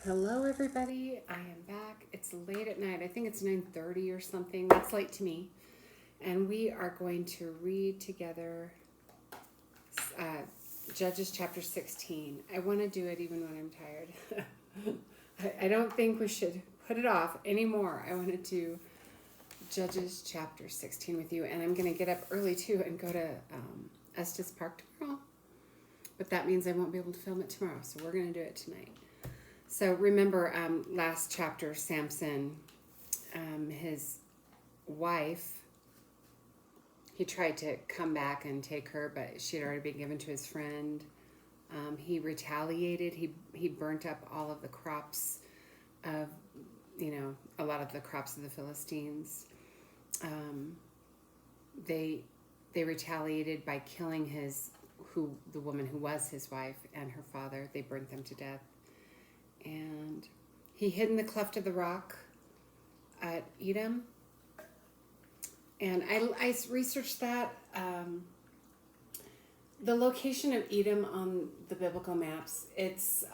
Hello everybody, I am back. It's late at night. I think it's 9:30 or something. That's late to me. And we are going to read together uh, Judges chapter 16. I want to do it even when I'm tired. I don't think we should put it off anymore. I want to do Judges chapter 16 with you. And I'm going to get up early too and go to Estes Park tomorrow. But that means I won't be able to film it tomorrow. So we're going to do it tonight. So remember last chapter, Samson, his wife, he tried to come back and take her, but she had already been given to his friend. He retaliated. He burnt up all of the crops of, a lot of the crops of the Philistines. They retaliated by killing the woman who was his wife and her father. They burnt them to death. And he hid in the cleft of the rock at Edom. And I researched that. The location of Edom on the biblical maps, it's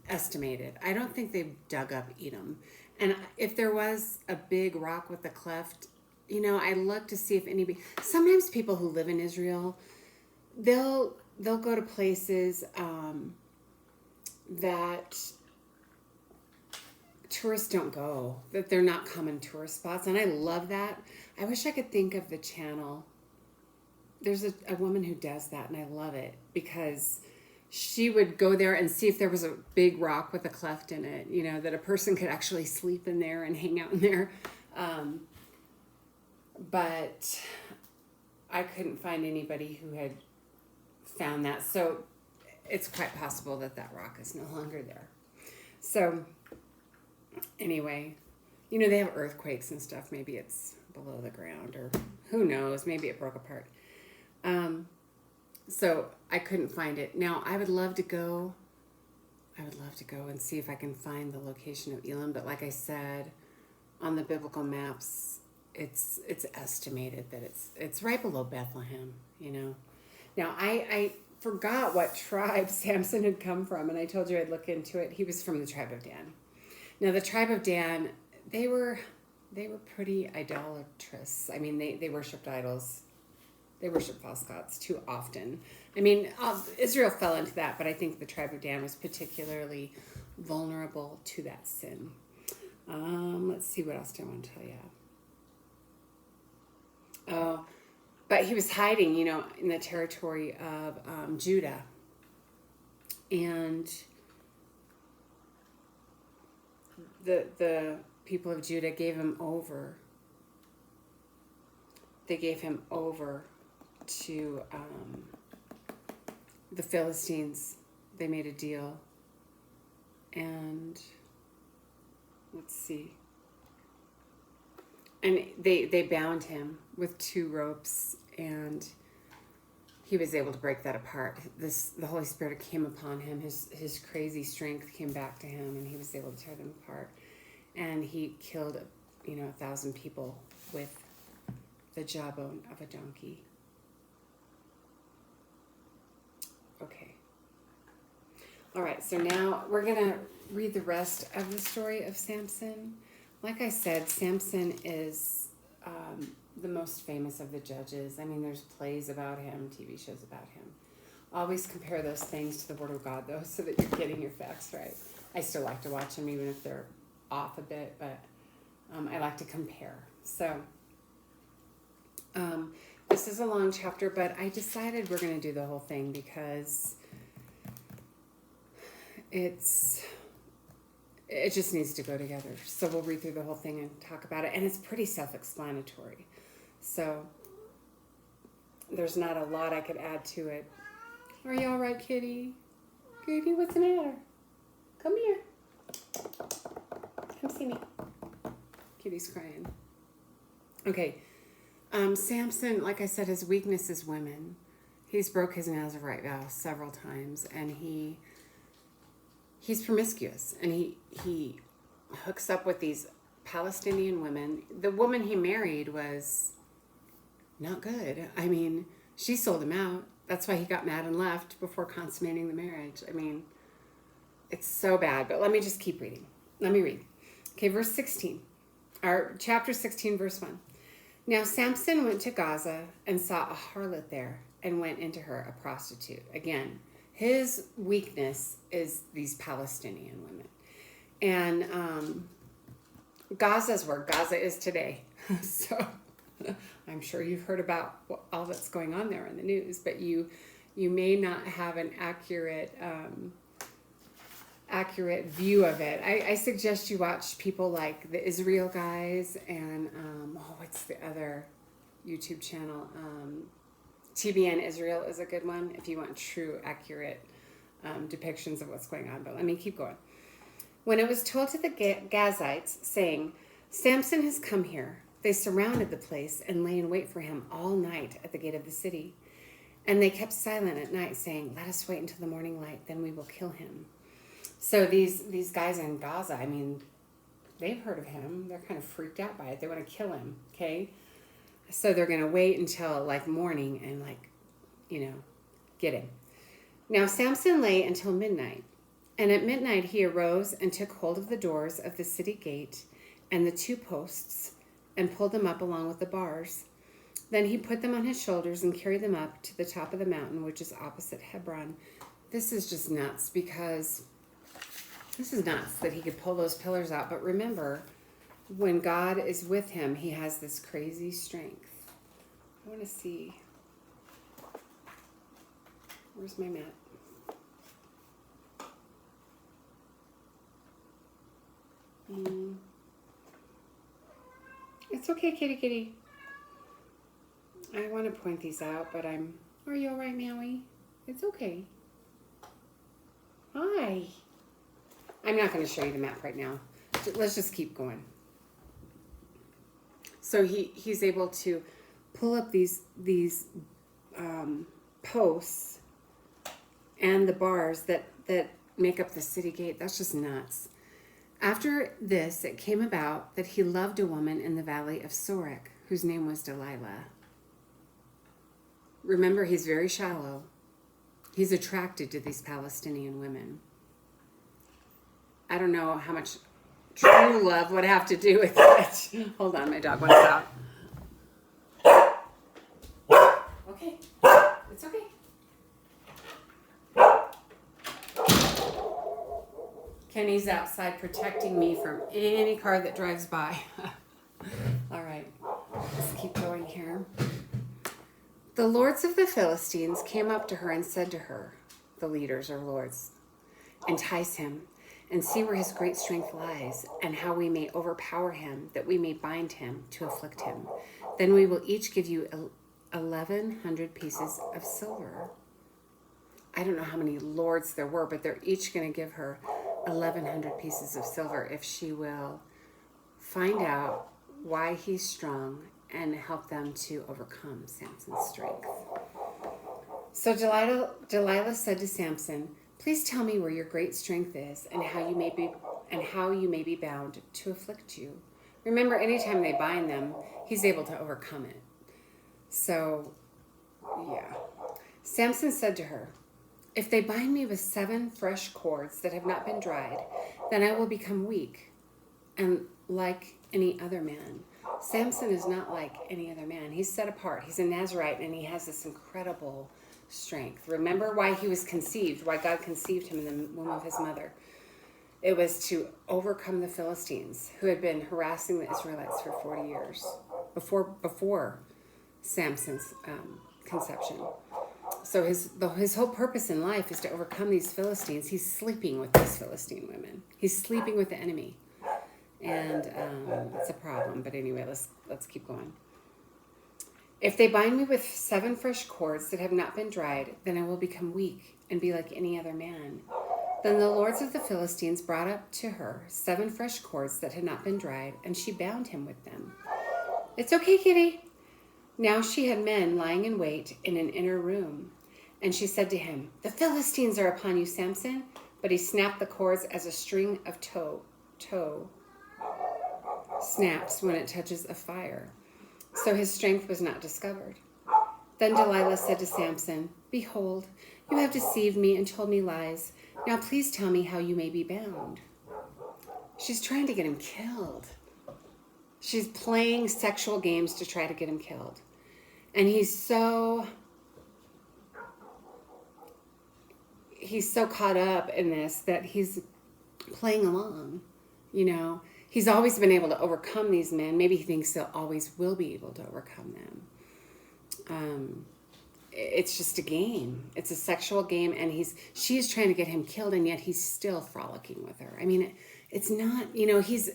estimated. I don't think they've dug up Edom. And if there was a big rock with a cleft, I looked to see if anybody... Sometimes people who live in Israel, they'll go to places that... tourists don't go, that they're not common tourist spots, and I love that. I wish I could think of the channel. There's a woman who does that, and I love it because she would go there and see if there was a big rock with a cleft in it, that a person could actually sleep in there and hang out in there. But I couldn't find anybody who had found that, so it's quite possible that rock is no longer there. So anyway, they have earthquakes and stuff. Maybe it's below the ground, or who knows, maybe it broke apart. So I couldn't find it. Now, I would love to go and see if I can find the location of Elam, but like I said, on the biblical maps, it's estimated that it's right below Bethlehem, Now, I forgot what tribe Samson had come from, and I told you I'd look into it. He was from the tribe of Dan. Now, the tribe of Dan, they were pretty idolatrous. I mean, they worshipped idols. They worshipped false gods too often. I mean, Israel fell into that, but I think the tribe of Dan was particularly vulnerable to that sin. Let's see, what else do I want to tell you? Oh, but he was hiding, in the territory of Judah. And the people of Judah gave him over. They gave him over to the Philistines. They made a deal. And let's see. And they bound him with 2 ropes, and he was able to break that apart. The Holy Spirit came upon him. His crazy strength came back to him, and he was able to tear them apart. And he killed, 1,000 people with the jawbone of a donkey. Okay. All right, so now we're going to read the rest of the story of Samson. Like I said, Samson is the most famous of the judges. I mean, there's plays about him, TV shows about him. Always compare those things to the Word of God, though, so that you're getting your facts right. I still like to watch them, even if they're off a bit, but I like to compare. So this is a long chapter, but I decided we're going to do the whole thing because it just needs to go together. So we'll read through the whole thing and talk about it. And it's pretty self-explanatory. So there's not a lot I could add to it. Are you all right, kitty? Kitty, what's the matter? Come here. Come see me. Kitty's crying. Okay. Samson, like I said, his weakness is women. He's broke his Nazirite vow several times, and he's promiscuous, and he hooks up with these Palestinian women. The woman he married was not good. I mean, she sold him out. That's why he got mad and left before consummating the marriage. I mean, It's so bad, but let me just keep reading. Let me read. Okay, verse 16. Or chapter 16, verse 1. Now Samson went to Gaza and saw a harlot there and went into her, a prostitute. Again, his weakness is these Palestinian women. And Gaza's where Gaza is today. So I'm sure you've heard about all that's going on there in the news, but you may not have an accurate view of it. I suggest you watch people like the Israel guys and what's the other YouTube channel? TBN Israel is a good one if you want true, accurate depictions of what's going on. But let me keep going. When it was told to the Gazites, saying, Samson has come here, they surrounded the place and lay in wait for him all night at the gate of the city. And they kept silent at night, saying, let us wait until the morning light, then we will kill him. So these guys in Gaza, I mean, they've heard of him. They're kind of freaked out by it. They want to kill him, okay? So they're going to wait until like morning and get him. Now Samson lay until midnight. And at midnight he arose and took hold of the doors of the city gate and the 2 posts and pulled them up along with the bars. Then he put them on his shoulders and carried them up to the top of the mountain, which is opposite Hebron. This is just nuts because this is nuts that he could pull those pillars out. But remember, when God is with him, he has this crazy strength. I want to see. Where's my map? It's okay, kitty. I want to point these out, but are you all right, Maui? It's okay. Hi. I'm not going to show you the map right now. Let's just keep going. So he's able to pull up these posts and the bars that make up the city gate. That's just nuts. After this, it came about that he loved a woman in the valley of Sorek, whose name was Delilah. Remember, he's very shallow. He's attracted to these Palestinian women. I don't know how much true love would have to do with it. Hold on, my dog wants out. Okay, it's okay. Kenny's outside protecting me from any car that drives by. All right, let's keep going here. The lords of the Philistines came up to her and said to her, the leaders or lords, entice him and see where his great strength lies and how we may overpower him, that we may bind him to afflict him. Then we will each give you 1,100 pieces of silver. I don't know how many lords there were, but they're each going to give her 1,100 pieces of silver if she will find out why he's strong and help them to overcome Samson's strength. So Delilah said to Samson, please tell me where your great strength is and how you may be bound to afflict you. Remember, anytime they bind them, he's able to overcome it. So, yeah. Samson said to her, if they bind me with 7 fresh cords that have not been dried, then I will become weak and like any other man. Samson is not like any other man. He's set apart. He's a Nazarite, and he has this incredible strength. Remember why he was conceived, why God conceived him in the womb of his mother. It was to overcome the Philistines, who had been harassing the Israelites for 40 years, before Samson's conception. So his whole purpose in life is to overcome these Philistines. He's sleeping with these Philistine women. He's sleeping with the enemy. And it's a problem. But anyway, let's keep going. If they bind me with 7 fresh cords that have not been dried, then I will become weak and be like any other man. Then the lords of the Philistines brought up to her 7 fresh cords that had not been dried, and she bound him with them. It's okay, kitty. Now she had men lying in wait in an inner room. And she said to him, the Philistines are upon you, Samson. But he snapped the cords as a string of tow snaps when it touches a fire. So his strength was not discovered. Then Delilah said to Samson, behold, You have deceived me and told me lies. Now please tell me how you may be bound. She's trying to get him killed. She's playing sexual games to try to get him killed. And he's so caught up in this that he's playing along. You know, he's always been able to overcome these men. Maybe he thinks he'll always will be able to overcome them. It's just a game. It's a sexual game, and she's trying to get him killed, and yet he's still frolicking with her. I mean, it's not, you know, he's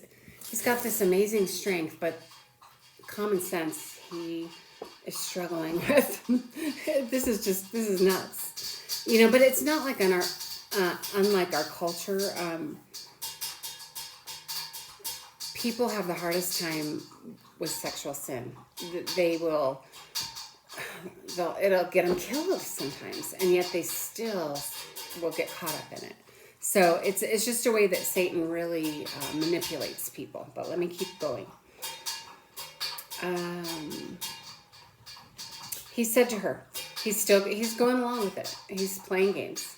got this amazing strength, but common sense he is struggling with. This is nuts. You know, but it's not like unlike our culture. People have the hardest time with sexual sin. It'll get them killed sometimes, and yet they still will get caught up in it. So it's just a way that Satan really manipulates people. But let me keep going. He said to her, he's going along with it. He's playing games.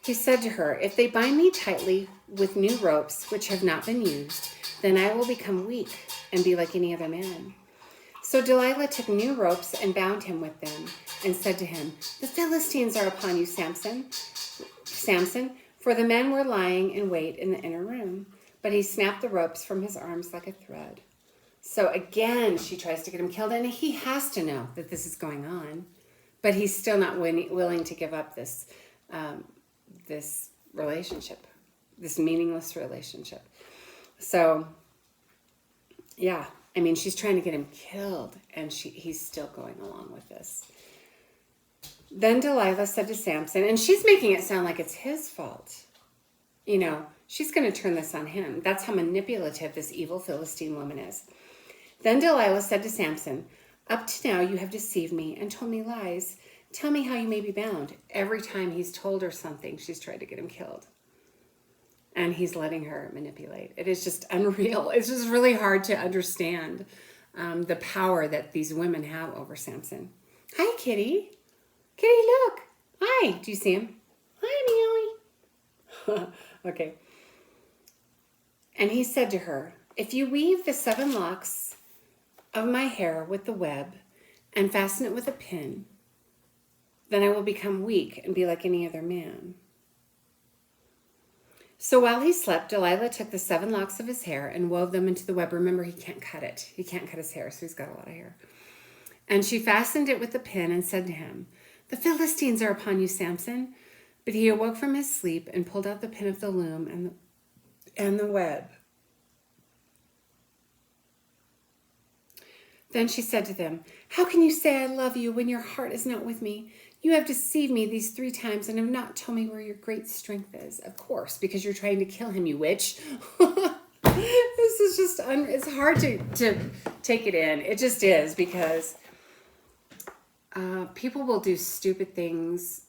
He said to her, if they bind me tightly with new ropes which have not been used, then I will become weak and be like any other man. So Delilah took new ropes and bound him with them and said to him, the Philistines are upon you, Samson, for the men were lying in wait in the inner room. But he snapped the ropes from his arms like a thread. So again, she tries to get him killed, and he has to know that this is going on, but he's still not willing to give up this relationship, this meaningless relationship. So, yeah, I mean, she's trying to get him killed, and he's still going along with this. Then Delilah said to Samson, and she's making it sound like it's his fault. You know, she's going to turn this on him. That's how manipulative this evil Philistine woman is. Then Delilah said to Samson, up to now you have deceived me and told me lies. Tell me how you may be bound. Every time he's told her something, she's tried to get him killed. And he's letting her manipulate. It is just unreal. It's just really hard to understand the power that these women have over Samson. Hi, Kitty. Kitty, look. Hi. Do you see him? Hi, Meowie. Okay. And he said to her, if you weave the 7 locks of my hair with the web and fasten it with a pin, then I will become weak and be like any other man. So while he slept, Delilah took the 7 locks of his hair and wove them into the web. Remember, he can't cut it. He can't cut his hair, so he's got a lot of hair. And she fastened it with the pin and said to him, the Philistines are upon you, Samson. But he awoke from his sleep and pulled out the pin of the loom and the web. Then she said to them, how can you say I love you when your heart is not with me? You have deceived me these 3 times and have not told me where your great strength is. Of course, because you're trying to kill him, you witch. This is just, it's hard to take it in. It just is, because people will do stupid things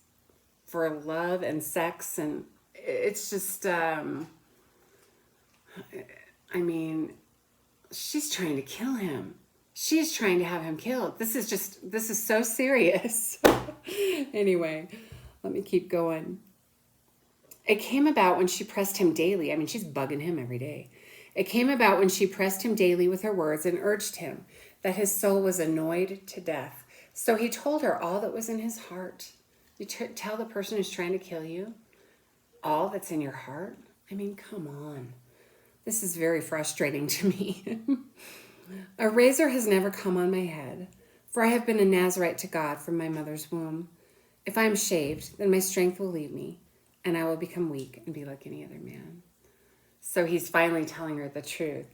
for love and sex, and it's just, I mean, she's trying to kill him. She's trying to have him killed. This is so serious. Anyway, let me keep going. It came about when she pressed him daily. I mean, she's bugging him every day. It came about when she pressed him daily with her words and urged him that his soul was annoyed to death. So he told her all that was in his heart. You tell the person who's trying to kill you all that's in your heart? I mean, come on. This is very frustrating to me. A razor has never come on my head, for I have been a Nazarite to God from my mother's womb. If I am shaved, then my strength will leave me, and I will become weak and be like any other man. So he's finally telling her the truth.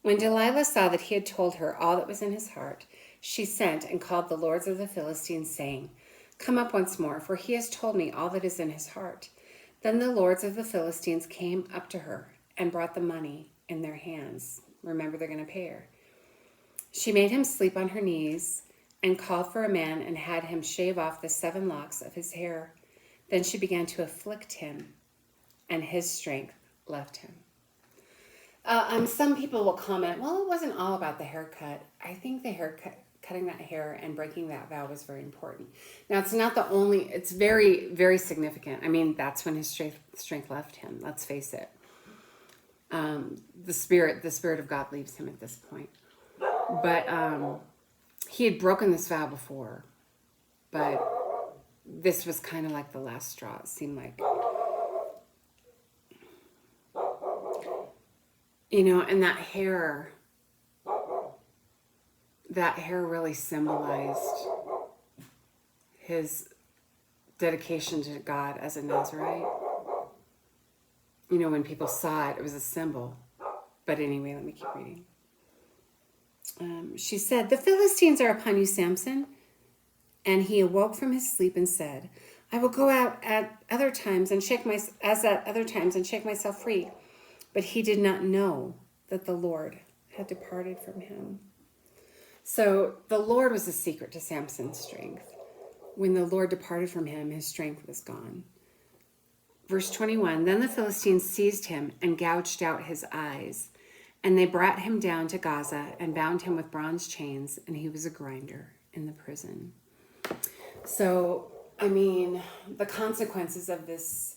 When Delilah saw that he had told her all that was in his heart, she sent and called the lords of the Philistines, saying, come up once more, for he has told me all that is in his heart. Then the lords of the Philistines came up to her and brought the money in their hands. Remember, they're going to pay her. She made him sleep on her knees and called for a man and had him shave off the 7 locks of his hair. Then she began to afflict him, and his strength left him. Some people will comment, well, it wasn't all about the haircut. I think the haircut cutting that hair and breaking that vow was very important. Now, it's not the only, it's very, very significant. I mean, that's when his strength left him. Let's face it. The Spirit of God leaves him at this point. But he had broken this vow before, but this was kind of like the last straw, it seemed like. You know, and that hair really symbolized his dedication to God as a Nazarite. You know, when people saw it, it was a symbol. But anyway, let me keep reading. She said, "The Philistines are upon you, Samson." And he awoke from his sleep and said, "I will go out at other times and shake myself free." But he did not know that the Lord had departed from him. So the Lord was the secret to Samson's strength. When the Lord departed from him, his strength was gone. Verse 21, "Then the Philistines seized him and gouged out his eyes. And they brought him down to Gaza and bound him with bronze chains, and he was a grinder in the prison." So, I mean, the consequences of this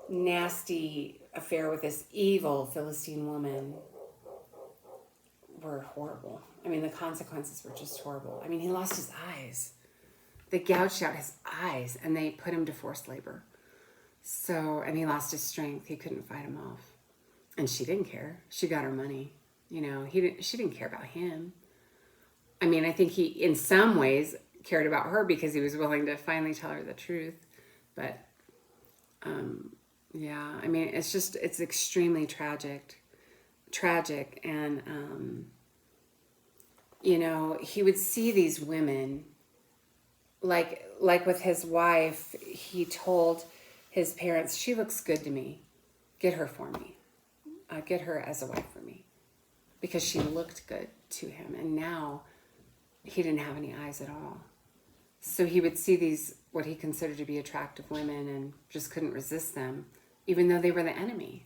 nasty affair with this evil Philistine woman were horrible. I mean, the consequences were just horrible. I mean, he lost his eyes. They gouged out his eyes, and they put him to forced labor. So, and he lost his strength. He couldn't fight him off. And she didn't care. She got her money. You know, she didn't care about him. I mean, I think he, in some ways, cared about her because he was willing to finally tell her the truth. But, yeah, I mean, it's extremely tragic. And, you know, he would see these women, like with his wife, he told his parents, "She looks good to me. Get her for me. Get her as a wife for me," because she looked good to him. And now he didn't have any eyes at all. So he would see these, what he considered to be attractive women, and just couldn't resist them, even though they were the enemy.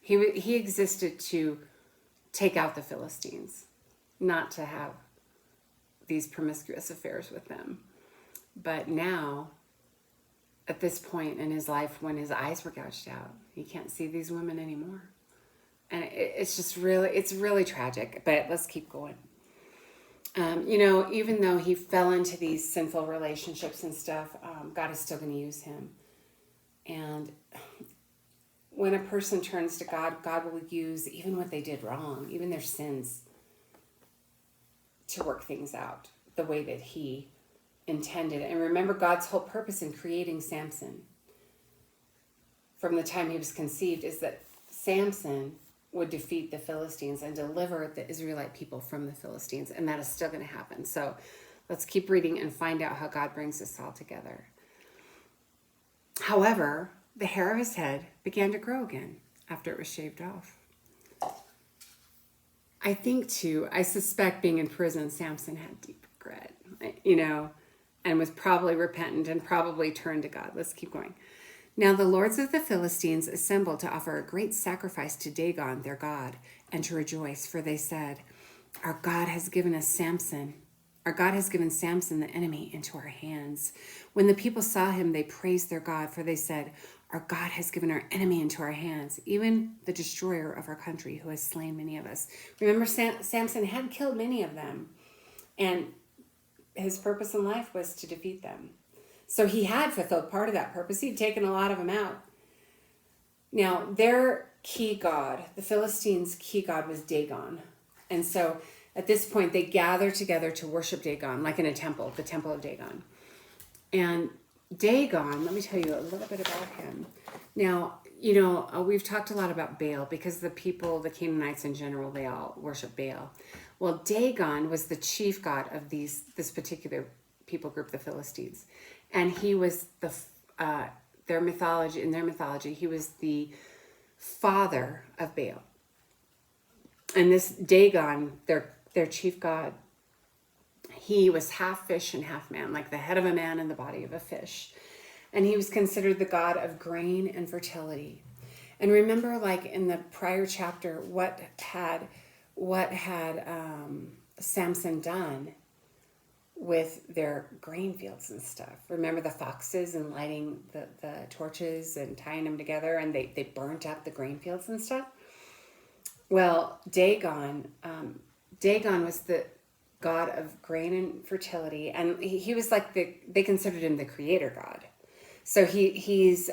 He existed to take out the Philistines, not to have these promiscuous affairs with them. But now, at this point in his life, when his eyes were gouged out, he can't see these women anymore. And it's really tragic, but let's keep going. You know, even though he fell into these sinful relationships and stuff, God is still going to use him. And when a person turns to God, God will use even what they did wrong, even their sins, to work things out the way that he intended. And remember God's whole purpose in creating Samson from the time he was conceived is that Samson would defeat the Philistines and deliver the Israelite people from the Philistines. And that is still going to happen. So let's keep reading and find out how God brings this all together. However, the hair of his head began to grow again after it was shaved off. I suspect being in prison, Samson had deep regret, you know, and was probably repentant and probably turned to God. Let's keep going. "Now the lords of the Philistines assembled to offer a great sacrifice to Dagon, their god, and to rejoice, for they said, Our God has given Samson the enemy into our hands. When the people saw him, they praised their God, for they said, Our God has given our enemy into our hands, even the destroyer of our country, who has slain many of us." Remember, Samson had killed many of them, and his purpose in life was to defeat them. So he had fulfilled part of that purpose. He'd taken a lot of them out. Now, their key god, the Philistines' key god, was Dagon. And so at this point, they gathered together to worship Dagon, like in a temple, the temple of Dagon. And Dagon, let me tell you a little bit about him. Now, you know, we've talked a lot about Baal because the people, the Canaanites in general, they all worship Baal. Well, Dagon was the chief god of this particular people group, the Philistines. And he was in their mythology, he was the father of Baal. And this Dagon, their chief god, he was half fish and half man, like the head of a man and the body of a fish. And he was considered the god of grain and fertility. And remember, like in the prior chapter, what had Samson done? with their grain fields and stuff. Remember the foxes and lighting the torches and tying them together, and they burnt up the grain fields and stuff? Well, Dagon was the god of grain and fertility, and he was like they considered him the creator god. So he's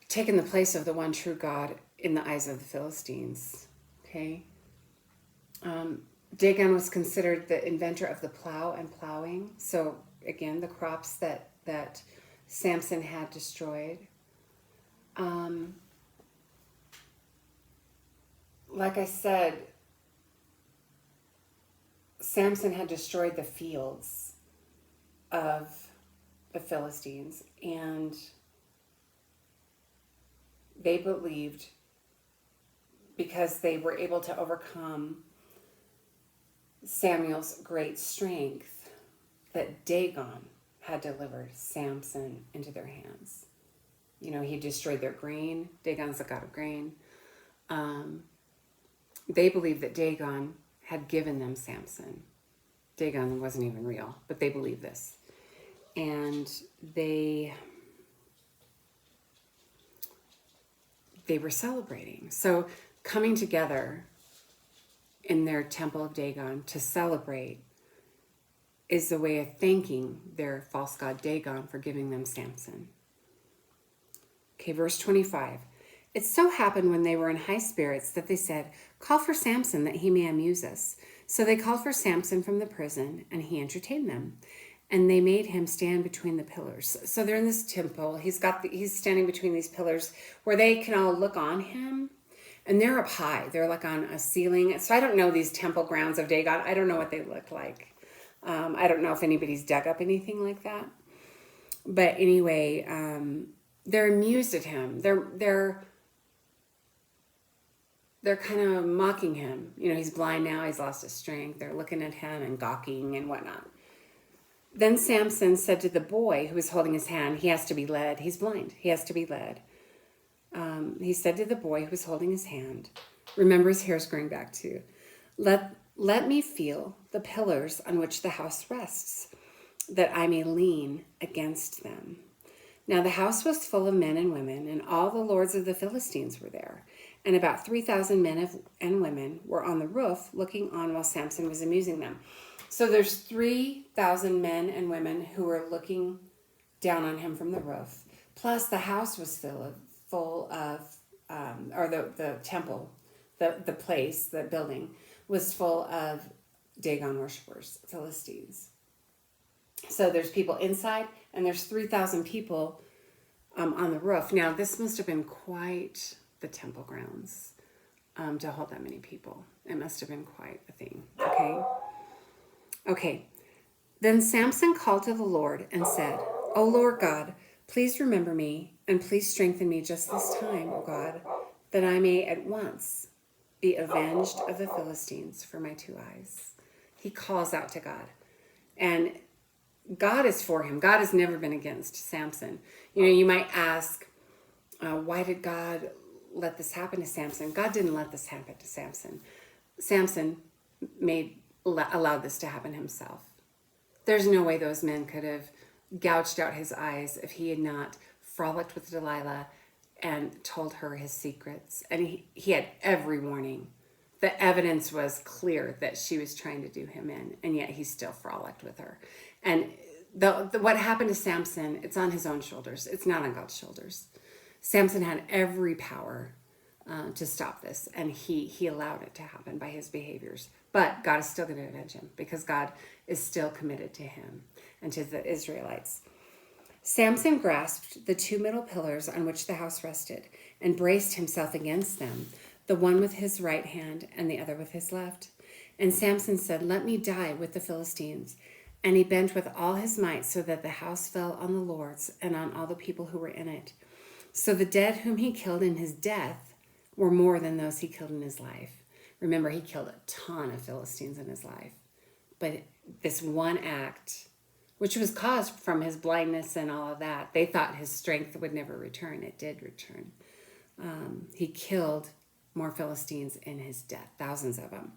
taken the place of the one true God in the eyes of the Philistines. Okay. Dagon was considered the inventor of the plow and plowing. So again, the crops that Samson had destroyed. Like I said, Samson had destroyed the fields of the Philistines, and they believed, because they were able to overcome Samuel's great strength, that Dagon had delivered Samson into their hands. You know, he destroyed their grain. Dagon's the god of grain. They believed that Dagon had given them Samson. Dagon wasn't even real, but they believed this. And they were celebrating. So coming together in their temple of Dagon to celebrate is the way of thanking their false god Dagon for giving them Samson. Okay, verse 25. It so happened when they were in high spirits that they said, "Call for Samson that he may amuse us." So they called for Samson from the prison, and he entertained them. And they made him stand between the pillars. So they're in this temple. He's standing between these pillars where they can all look on him. And they're up high. They're like on a ceiling. So I don't know these temple grounds of Dagon. I don't know what they look like. I don't know if anybody's dug up anything like that. But anyway, they're amused at him. They're kind of mocking him. You know, he's blind now. He's lost his strength. They're looking at him and gawking and whatnot. Then Samson said to the boy who was holding his hand, he has to be led. He's blind. He has to be led. He said to the boy who was holding his hand, remember his hair's growing back too, let me feel the pillars on which the house rests, that I may lean against them. Now the house was full of men and women, and all the lords of the Philistines were there. And about 3,000 men and women were on the roof looking on while Samson was amusing them. So there's 3,000 men and women who were looking down on him from the roof. Plus the house was full of the temple, the place, the building, was full of Dagon worshipers, Philistines. So there's people inside, and there's 3,000 people on the roof. Now, this must have been quite the temple grounds to hold that many people. It must have been quite a thing, Okay. Then Samson called to the Lord and said, "O Lord God, please remember me, and please strengthen me just this time, O God, that I may at once be avenged of the Philistines for my 2 eyes." He calls out to God. And God is for him. God has never been against Samson. You know, you might ask, why did God let this happen to Samson? God didn't let this happen to Samson. Samson allowed this to happen himself. There's no way those men could have gouged out his eyes if he had not frolicked with Delilah and told her his secrets. And he had every warning. The evidence was clear that she was trying to do him in, and yet he still frolicked with her. And what happened to Samson, it's on his own shoulders. It's not on God's shoulders. Samson had every power to stop this, and he allowed it to happen by his behaviors. But God is still going to avenge him, because God is still committed to him and to the Israelites. Samson grasped the 2 middle pillars on which the house rested and braced himself against them, the one with his right hand and the other with his left. And Samson said, "Let me die with the Philistines." And he bent with all his might so that the house fell on the lords and on all the people who were in it. So the dead whom he killed in his death were more than those he killed in his life. Remember, he killed a ton of Philistines in his life. But this one act, which was caused from his blindness and all of that, they thought his strength would never return. It did return. He killed more Philistines in his death, thousands of them.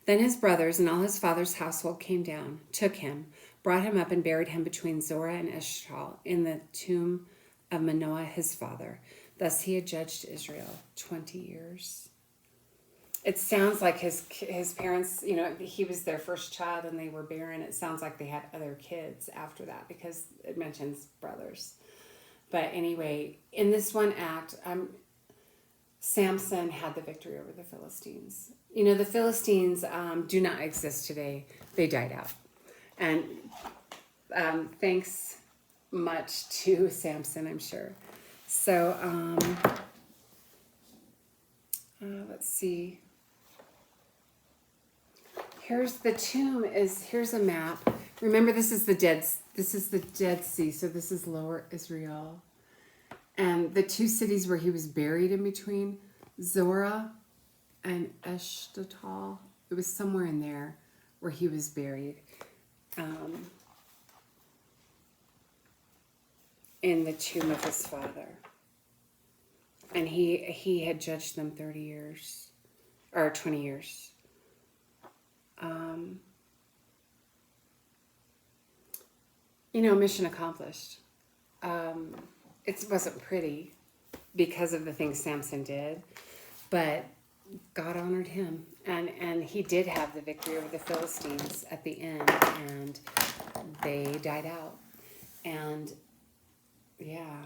Then his brothers and all his father's household came down, took him, brought him up, and buried him between Zorah and Eshtaol in the tomb of Manoah his father. Thus he had judged Israel 20 years. It sounds like his parents, he was their first child and they were barren. It sounds like they had other kids after that because it mentions brothers. But anyway, in this one act, Samson had the victory over the Philistines. The Philistines do not exist today. They died out. And thanks much to Samson, I'm sure. So, let's see. Here's the tomb. Here's a map. Remember, this is the Dead Sea. So this is Lower Israel. And the two cities where he was buried in between, Zorah and Eshtaol. It was somewhere in there where he was buried. In the tomb of his father. And he had judged them 30 years, or 20 years. Mission accomplished. It wasn't pretty because of the things Samson did, but God honored him, and he did have the victory over the Philistines at the end, and they died out. And yeah,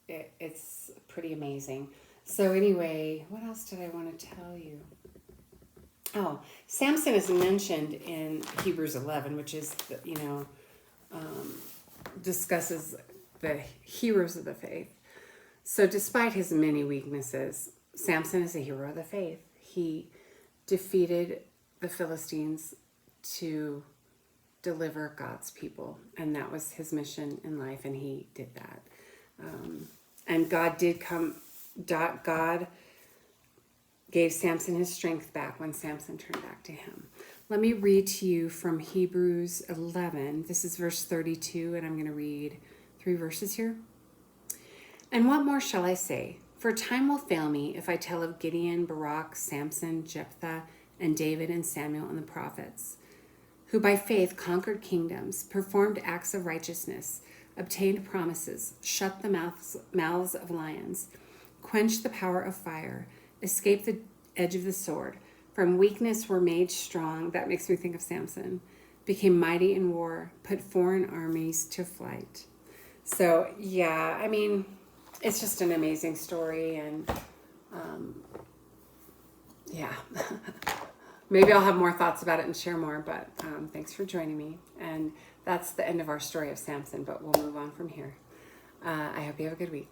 it's pretty amazing. So anyway, what else did I want to tell you? Oh, Samson is mentioned in Hebrews 11, which is, discusses the heroes of the faith. So despite his many weaknesses, Samson is a hero of the faith. He defeated the Philistines to deliver God's people, and that was his mission in life, and he did that. And God gave Samson his strength back when Samson turned back to him. Let me read to you from Hebrews 11. This is verse 32, and I'm going to read 3 verses here. And what more shall I say? For time will fail me if I tell of Gideon, Barak, Samson, Jephthah, and David and Samuel and the prophets, who by faith conquered kingdoms, performed acts of righteousness, obtained promises, shut the mouths of lions, quenched the power of fire, escaped the edge of the sword, from weakness were made strong. That makes me think of Samson. Became mighty in war, put foreign armies to flight. So, yeah, it's just an amazing story, and yeah. Maybe I'll have more thoughts about it and share more, but thanks for joining me. And that's the end of our story of Samson, but we'll move on from here. I hope you have a good week.